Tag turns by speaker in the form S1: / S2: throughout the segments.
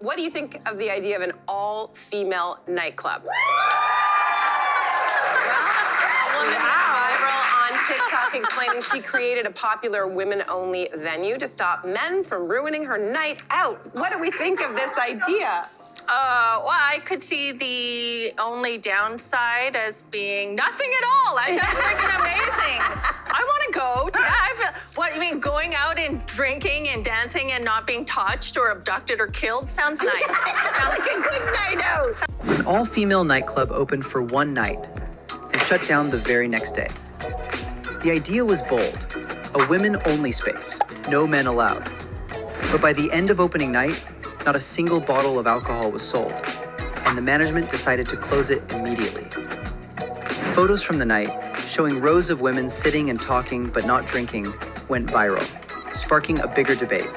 S1: What do you think of the idea of an all-female nightclub? Well, a woman went viral on TikTok explaining she created a popular women-only venue to stop men from ruining her night out. What do we think of this idea?
S2: Well, I could see the only downside as being nothing at all. That sounds freaking amazing. I want to go to that. What, you mean going out and drinking and dancing and not being touched or abducted or killed? Sounds nice. Sounds like a good night out.
S3: An all-female nightclub opened for one night and shut down the very next day. The idea was bold, a women-only space, no men allowed. But by the end of opening night, not a single bottle of alcohol was sold, and the management decided to close it immediately. Photos from the night, showing rows of women sitting and talking but not drinking, went viral, sparking a bigger debate.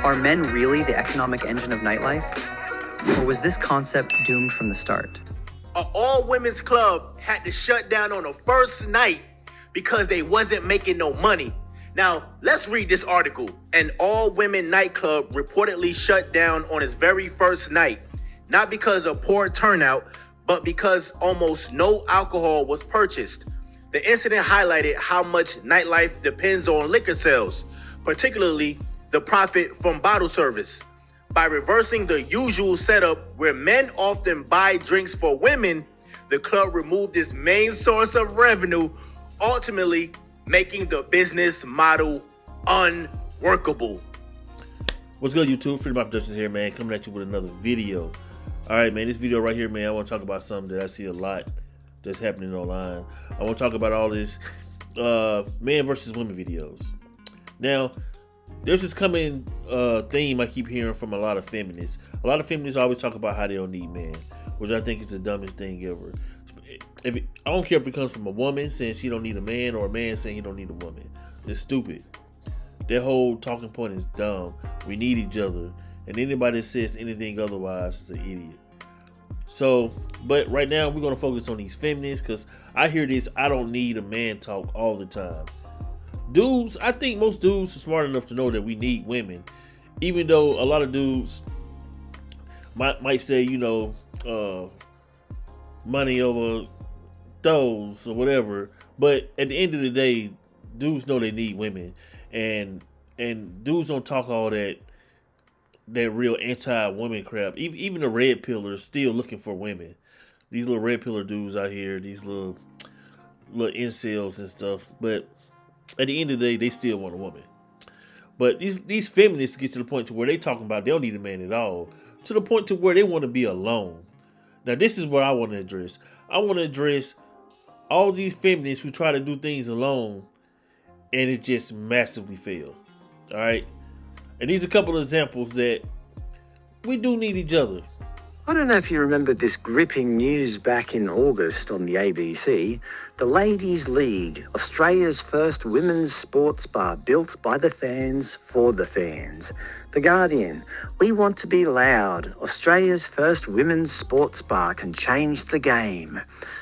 S3: Are men really the economic engine of nightlife? Or was this concept doomed from the start?
S4: An all-women's club had to shut down on the first night because they wasn't making no money. Now, let's read this article. An all-women nightclub reportedly shut down on its very first night, not because of poor turnout, but because almost no alcohol was purchased. The incident highlighted how much nightlife depends on liquor sales, particularly the profit from bottle service. By reversing the usual setup where men often buy drinks for women, the club removed its main source of revenue, ultimately making the business model unworkable.
S5: What's good, YouTube? Freedom Productions here, man. Coming at you with another video. All right, man. This video right here, man, I want to talk about something that I see a lot that's happening online. I want to talk about all this men versus women videos. Now, there's this coming theme I keep hearing from a lot of feminists. A lot of feminists always talk about how they don't need men, which I think is the dumbest thing ever. I don't care if it comes from a woman saying she don't need a man or a man saying he don't need a woman. It's stupid. That whole talking point is dumb. We need each other. And anybody that says anything otherwise is an idiot. So, but right now we're going to focus on these feminists because I hear this I don't need a man talk all the time. Dudes, I think most dudes are smart enough to know that we need women. Even though a lot of dudes might say, you know, money over those or whatever, but at the end of the day, dudes know they need women, and dudes don't talk all that real anti-woman crap. Even the red pillars still looking for women. These little red pillar dudes out here, these little incels and stuff, but at the end of the day, they still want a woman. But these feminists get to the point to where they talking about they don't need a man at all, to the point to where they want to be alone. Now, this is what I want to address. I want to address all these feminists who try to do things alone and it just massively fail. All right? And these are a couple of examples that we do need each other.
S6: I don't know if you remember this gripping news back in August on the ABC. The Ladies League, Australia's first women's sports bar built by the fans for the fans. The Guardian, we want to be loud. Australia's first women's sports bar can change the game.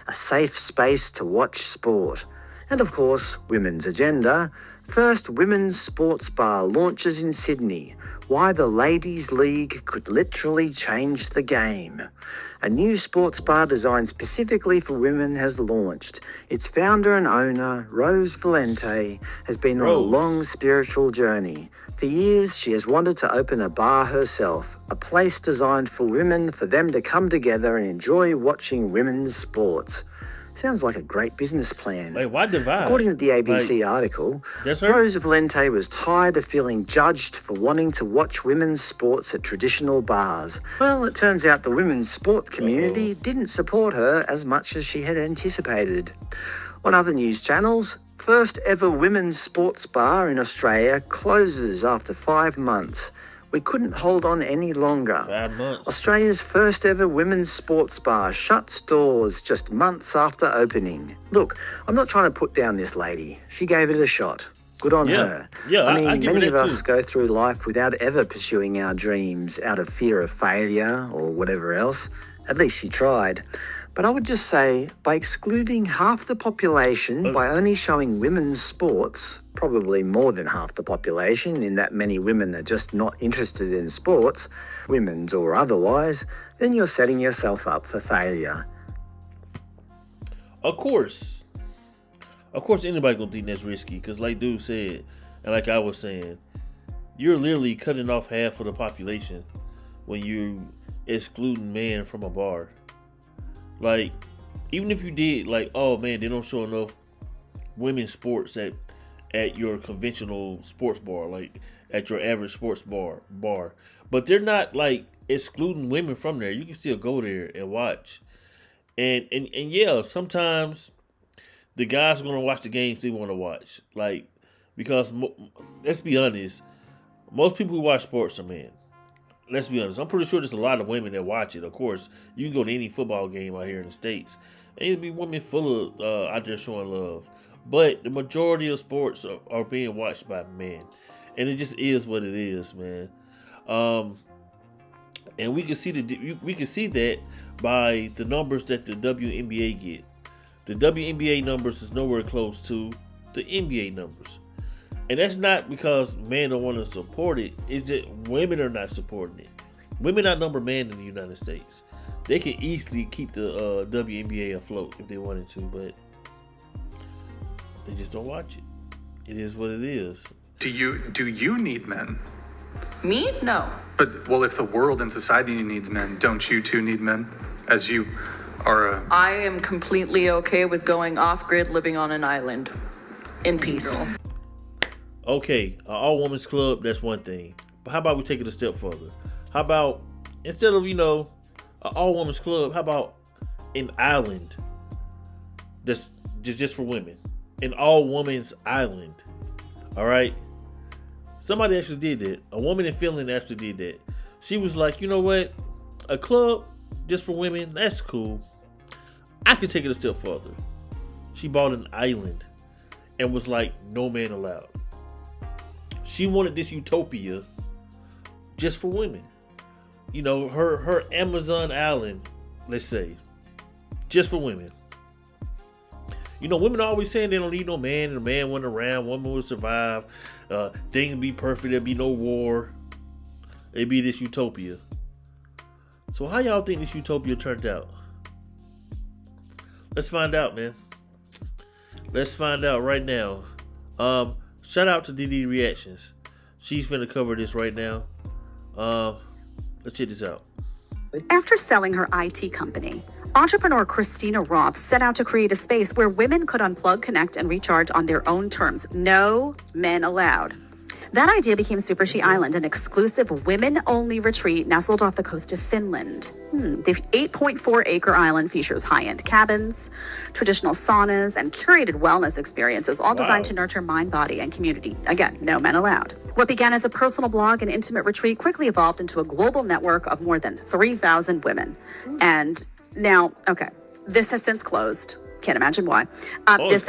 S6: A safe space to watch sport. And of course, Women's Agenda. First women's sports bar launches in Sydney. Why the Ladies League could literally change the game. A new sports bar designed specifically for women has launched. Its founder and owner, Rose Valente, has been on a long spiritual journey. For years, she has wanted to open a bar herself, a place designed for women, for them to come together and enjoy watching women's sports. Sounds like a great business plan.
S5: Wait, why divide?
S6: According to the ABC article, Rose Valente was tired of feeling judged for wanting to watch women's sports at traditional bars. Well, it turns out the women's sport community didn't support her as much as she had anticipated. On other news channels, first ever women's sports bar in Australia closes after 5 months. We couldn't hold on any longer.
S5: 5 months.
S6: Australia's first ever women's sports bar shuts doors just months after opening. Look, I'm not trying to put down this lady. She gave it a shot. Good on her.
S5: Yeah,
S6: I mean,
S5: I give
S6: many
S5: her
S6: of
S5: that
S6: us
S5: too.
S6: go through life without ever pursuing our dreams out of fear of failure or whatever else. At least she tried. But I would just say, by excluding half the population by only showing women's sports, probably more than half the population, in that many women are just not interested in sports, women's or otherwise, then you're setting yourself up for failure.
S5: Of course anybody gonna think that's risky, because like dude said, and like I was saying, you're literally cutting off half of the population when you excluding men from a bar. Like, even if you did, like, oh man, they don't show enough women's sports at your conventional sports bar, like at your average sports bar, but they're not like excluding women from there. You can still go there and watch, and yeah, sometimes the guys are gonna watch the games they want to watch, like, because let's be honest, most people who watch sports are men. Let's be honest. I'm pretty sure there's a lot of women that watch it. Of course, you can go to any football game out here in the States, and it'll be women full of out there showing love. But the majority of sports are being watched by men, and it just is what it is, man. And we can see that by the numbers that the WNBA get. The WNBA numbers is nowhere close to the NBA numbers. And that's not because men don't want to support it. It's that women are not supporting it. Women outnumber men in the United States. They can easily keep the WNBA afloat if they wanted to, but they just don't watch it. It is what it is.
S7: Do you need men?
S2: Me? No.
S7: But, well, if the world and society needs men, don't you two need men? As you are a...
S8: I am completely okay with going off-grid, living on an island in peace.
S5: Okay, an all-women's club, that's one thing. But how about we take it a step further? How about, instead of, an all-women's club, how about an island that's just for women? An all-women's island. All right? Somebody actually did that. A woman in Finland actually did that. She was like, you know what? A club just for women, that's cool. I could take it a step further. She bought an island and was like, no man allowed. She wanted this utopia just for women. Her Amazon island, let's say, just for women. Women are always saying they don't need no man, and a man went around, woman will survive, things will be perfect, there'll be no war. It'd be this utopia. So how y'all think this utopia turned out? Let's find out, man. Let's find out right now. Shout out to DD Reactions. She's finna cover this right now. Let's check this out.
S9: After selling her IT company, entrepreneur Christina Roth set out to create a space where women could unplug, connect, and recharge on their own terms. No men allowed. That idea became Super She Island, an exclusive women-only retreat nestled off the coast of Finland. The 8.4-acre island features high-end cabins, traditional saunas, and curated wellness experiences, all designed to nurture mind, body, and community. Again, no men allowed. What began as a personal blog and intimate retreat quickly evolved into a global network of more than 3,000 women. And now, this has since closed. Can't imagine why. Was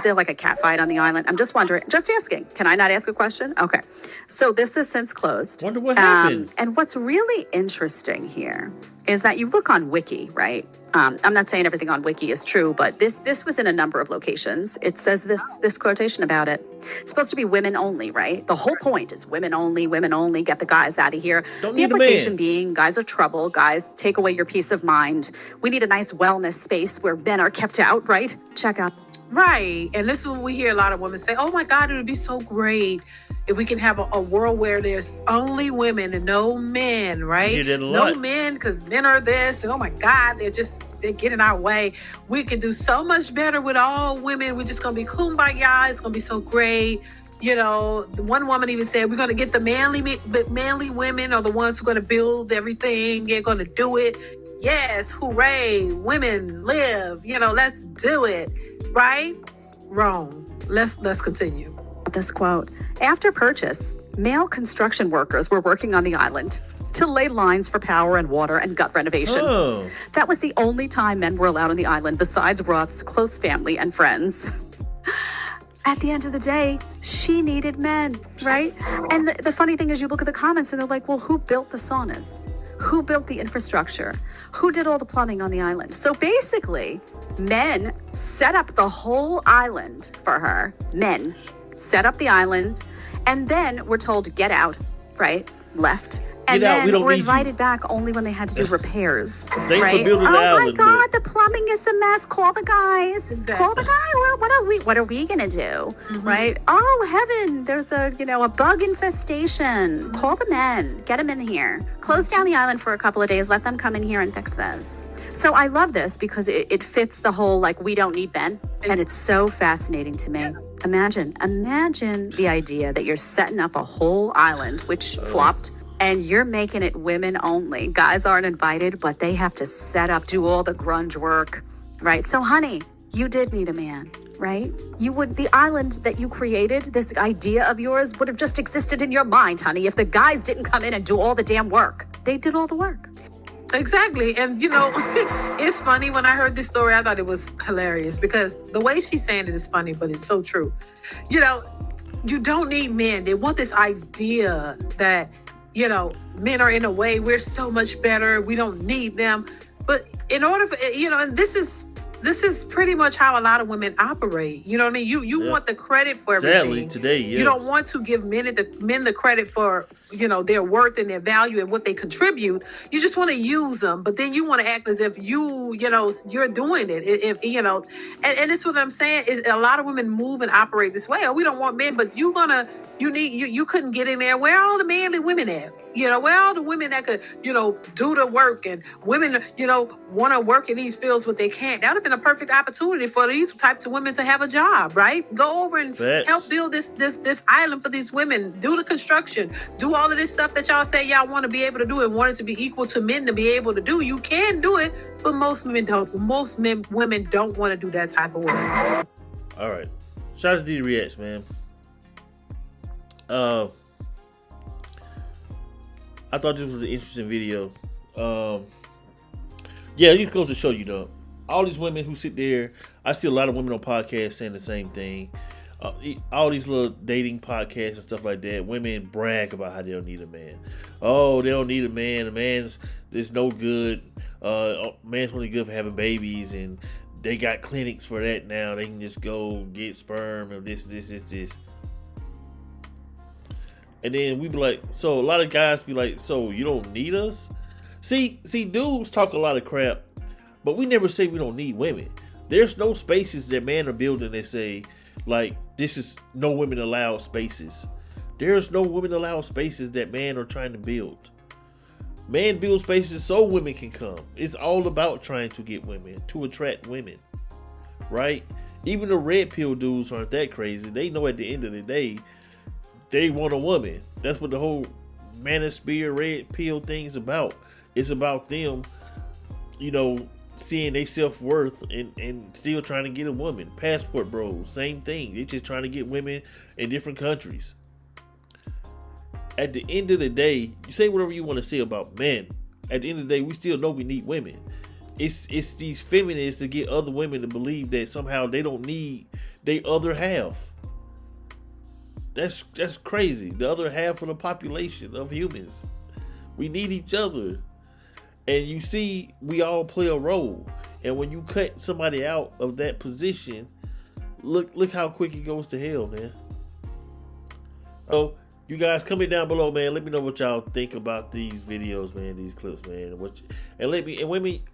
S9: there like a cat fight on the island? I'm just wondering, just asking. Can I not ask a question? Okay. So this has since closed.
S5: Wonder what happened.
S9: And what's really interesting here is that you look on Wiki, right? I'm not saying everything on Wiki is true, but this was in a number of locations. It says this quotation about it. It's supposed to be women only, right? The whole point is women only, get the guys out of here.
S5: Don't
S9: the
S5: need
S9: implication
S5: a man.
S9: Being guys are trouble, guys take away your peace of mind. We need a nice wellness space where men are kept out, right? Check out.
S10: Right. And this is what we hear a lot of women say, oh my God, it would be so great if we can have a world where there's only women and no men, right?
S5: You did a
S10: no
S5: lot.
S10: men because men are this and oh my God, they get in our way. We can do so much better with all women. We're just going to be kumbaya. It's going to be so great. One woman even said, we're going to get the manly women are the ones who are going to build everything. They're going to do it. Yes, hooray, women live. Let's do it. Right? Wrong. Let's continue.
S9: This quote. After purchase, male construction workers were working on the island to lay lines for power and water and gut renovation.
S5: Oh.
S9: That was the only time men were allowed on the island besides Roth's close family and friends. At the end of the day, she needed men, right? And the funny thing is you look at the comments and they're like, well, who built the saunas? Who built the infrastructure? Who did all the plumbing on the island? So basically, men set up the whole island for her. Men set up the island, and then we're told to get out, right? Left. And
S5: Get out,
S9: then
S5: we don't
S9: we're
S5: need you.
S9: invited back only when they had to do repairs.
S5: Thanks for
S9: right?
S5: building the
S9: oh
S5: island,
S9: my God,
S5: but-
S9: the plumbing is a mess. Call the guys.
S10: Exactly.
S9: Call the guy. Well, what are we gonna do? Right? Oh heaven, there's a bug infestation. Call the men. Get them in here. Close down the island for a couple of days. Let them come in here and fix this. So I love this because it fits the whole we don't need men, and it's so fascinating to me. Imagine the idea that you're setting up a whole island, which flopped. And you're making it women only. Guys aren't invited, but they have to set up, do all the grunge work, right? So, honey, you did need a man, right? The island that you created, this idea of yours, would have just existed in your mind, honey, if the guys didn't come in and do all the damn work. They did all the work.
S10: Exactly. And, it's funny. When I heard this story, I thought it was hilarious because the way she's saying it is funny, but it's so true. You don't need men. They want this idea that, men are in a way, we're so much better. We don't need them. But in order for, and this is pretty much how a lot of women operate. You know what I mean? You want the credit for everything.
S5: Sadly, today, yeah.
S10: You don't want to give men the credit for, their worth and their value and what they contribute. You just want to use them, but then you want to act as if you're doing it. And it's what I'm saying is a lot of women move and operate this way. Oh, we don't want men, but you couldn't get in there. Where are all the manly women at? Where are all the women that could, do the work, and women, want to work in these fields, but they can't. That would have been a perfect opportunity for these types of women to have a job, right? Go over and help build this island for these women. Do the construction. Do all of this stuff that y'all say y'all want to be able to do and want it to be equal to men to be able to do. You can do it, but most women don't. Women don't want to do that type of work.
S5: All right. Shout out to D Reacts, man. I thought this was an interesting video. Yeah, it goes to show all these women who sit there. I see a lot of women on podcasts saying the same thing. All these little dating podcasts and stuff like that. Women brag about how they don't need a man. Oh, they don't need a man. A man's no good. Man's only good for having babies, and they got clinics for that now. They can just go get sperm and this. And then we be like, so a lot of guys be like, so you don't need us? See, dudes talk a lot of crap, but we never say we don't need women. There's no spaces that men are building that say, this is no women allowed spaces. There's no women allowed spaces that men are trying to build. Man build spaces so women can come. It's all about trying to get women, to attract women, right? Even the red pill dudes aren't that crazy. They know at the end of the day, they want a woman. That's what the whole manosphere red pill thing's about. It's about them, seeing their self-worth and still trying to get a woman. Passport bros, same thing. They're just trying to get women in different countries. At the end of the day, you say whatever you want to say about men. At the end of the day, we still know we need women. It's these feminists that get other women to believe that somehow they don't need their other half. That's crazy. The other half of the population of humans. We need each other. And you see, we all play a role. And when you cut somebody out of that position, look how quick it goes to hell, man. So, you guys comment down below, man. Let me know what y'all think about these videos, man, these clips, man.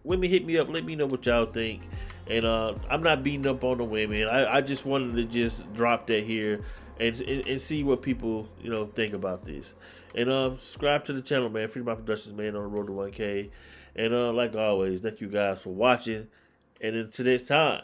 S5: Women hit me up. Let me know what y'all think. And I'm not beating up on the women. I just wanted to just drop that here and see what people think about this. And subscribe to the channel, man. Freedom Out Productions, man, on the road to 1K. And like always, thank you guys for watching. And until next time.